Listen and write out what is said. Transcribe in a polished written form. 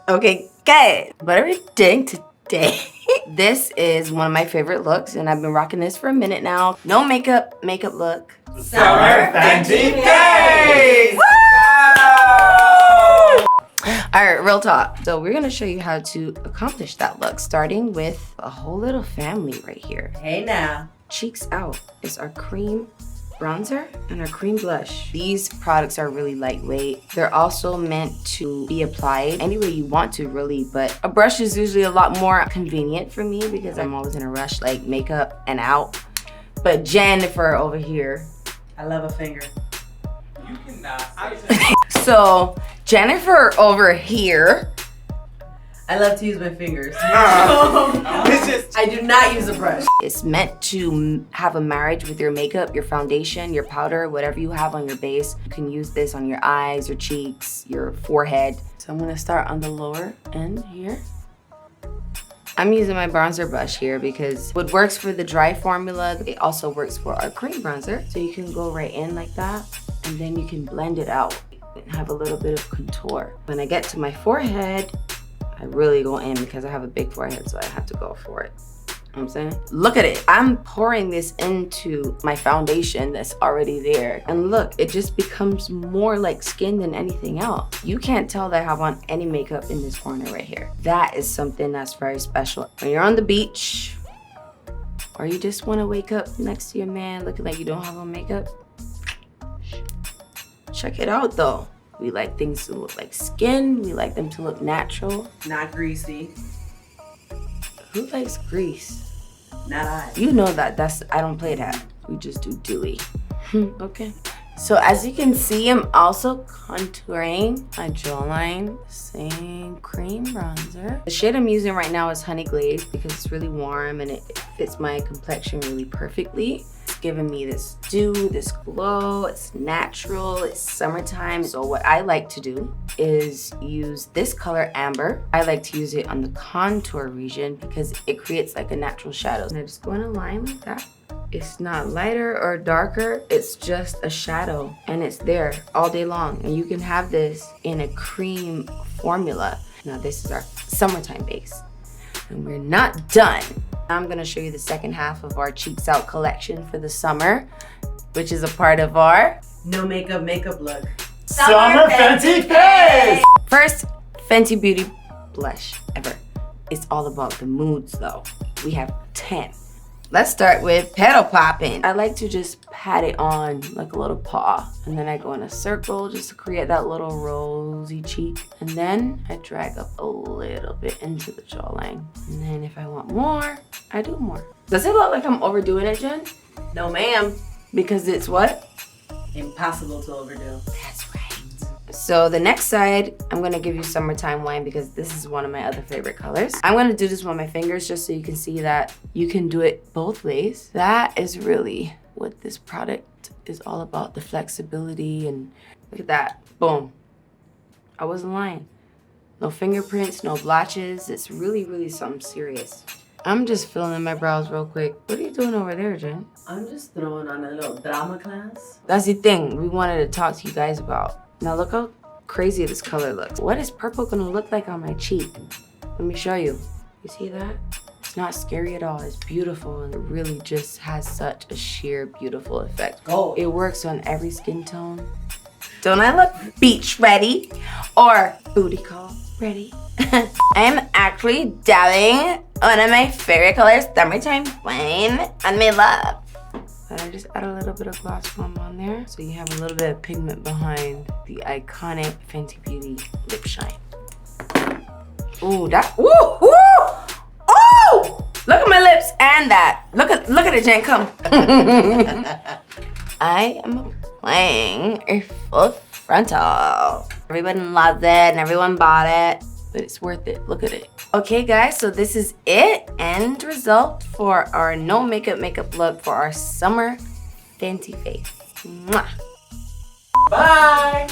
Okay, good. What are we doing today? This is one of my favorite looks, and I've been rocking this for a minute now. No makeup look. Summer Fenty Face! Alright, real talk. So we're gonna show you how to accomplish that look, starting with a whole little family right here. Hey now. Cheeks Out is our cream bronzer and our cream blush. These products are really lightweight. They're also meant to be applied any way you want to, really, but a brush is usually a lot more convenient for me because I'm always in a rush, like makeup and out. But Jennifer over here, I love a finger. You cannot. So Jennifer over here, I love to use my fingers. It's I do not use a brush. it's meant to have a marriage with your makeup, your foundation, your powder, whatever you have on your base. You can use this on your eyes, your cheeks, your forehead. So I'm gonna start on the lower end here. I'm using my bronzer brush here because what works for the dry formula, it also works for our cream bronzer. So you can go right in like that, and then you can blend it out and have a little bit of contour. When I get to my forehead, I really go in because I have a big forehead, so I have to go for it. You know what I'm saying? Look at it. I'm pouring this into my foundation that's already there. And look, it just becomes more like skin than anything else. You can't tell that I have on any makeup in this corner right here. That is something that's very special. When you're on the beach, or you just want to wake up next to your man looking like you don't have on makeup, check it out though. We like things to look like skin. We like them to look natural. Not greasy. Who likes grease? Not I. You know that. I don't play that. We just do dewy. Okay. So as you can see, I'm also contouring my jawline. Same cream bronzer. The shade I'm using right now is Honey Glaze because it's really warm and it fits my complexion really perfectly. Giving me this dew, this glow. It's natural, it's summertime. So what I like to do is use this color Amber. I like to use it on the contour region because it creates like a natural shadow. And I just go in a line like that. It's not lighter or darker, it's just a shadow and it's there all day long. And you can have this in a cream formula. Now this is our summertime base. And we're not done. I'm gonna show you the second half of our Cheeks Out collection for the summer, which is a part of our No makeup look. Summer Fenty Face! first Fenty Beauty blush ever. It's all about the moods though. We have 10. Let's start with Petal Poppin'. I like to just pat it on like a little paw. And then I go in a circle just to create that little rosy cheek. And then I drag up a little bit into the jawline. And then if I want more, I do more. Does it look like I'm overdoing it, Jen? No ma'am. Because it's what? Impossible to overdo. That's right. So the next side, I'm gonna give you Summertime Wine because this is one of my other favorite colors. I'm gonna do this with my fingers just so you can see that you can do it both ways. That is really what this product is all about, the flexibility, and look at that, boom. I wasn't lying. No fingerprints, no blotches. It's really, really something serious. I'm just filling in my brows real quick. What are you doing over there, Jen? I'm just throwing on a little drama class. That's the thing we wanted to talk to you guys about. Now look how crazy this color looks. What is purple gonna look like on my cheek? Let me show you. You see that? It's not scary at all. It's beautiful and it really just has such a sheer beautiful effect. Gold. It works on every skin tone. Don't I look beach ready or booty call ready? I'm actually dabbing one of my favorite colors, Summertime Wine, on my love. But I just add a little bit of gloss foam on there so you have a little bit of pigment behind the iconic Fenty Beauty lip shine. Ooh, that, ooh, ooh, ooh! Look at my lips and that. Look at it, Jen, come. I am applying a full frontal. Everyone loves it and everyone bought it, but it's worth it. Look at it. Okay guys, so this is it, end result for our no makeup look for our summer Fenty Face. Mwah. Bye!